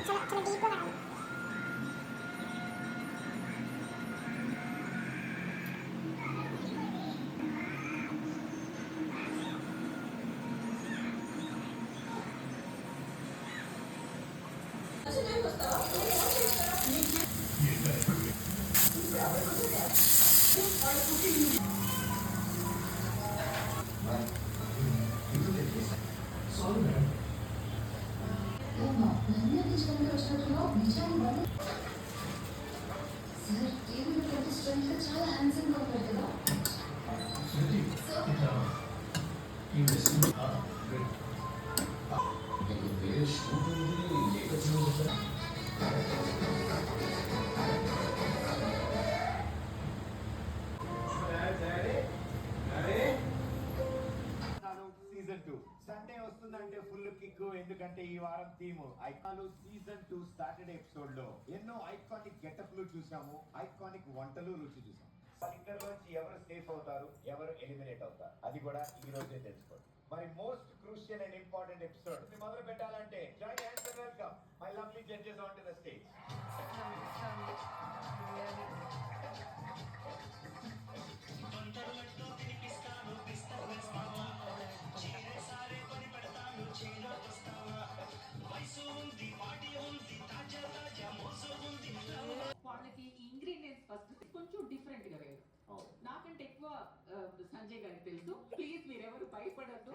చాలా చాలా డీప్గా రాయాలి. చాలా హ్యాండ్సమ్ గా ఉంటారు కదా. సీజన్ 2 సండే వస్తుందంటే ఫుల్ కిక్. ఎందుకంటే ఈ వారం theme icon season 2 Saturday episode లో ఎన్నో ఐకానిక్ గెటప్లు చూసాము, ఐకానిక్ వంటలు రుచి చూసాము. వాళ్ళిద్దరిలోంచి ఎవరు సేఫ్ అవుతారు, ఎవరు ఎలిమినేట్ అవుతారు, అది కూడా ఈ రోజే తెలుసుకోండి. మరి most crucial and important episode మొదలు పెట్టాలంటే join hands and welcome my lovely judges on to the stage. వాళ్ళకి ఇంగ్రీడియంట్స్ ఫస్ట్ కొంచెం డిఫరెంట్ గా వేరు. నాకంటే ఎక్కువ సంజయ్ గారికి తెలుసు. ప్లీజ్ మీరెవరు భయపడద్దు.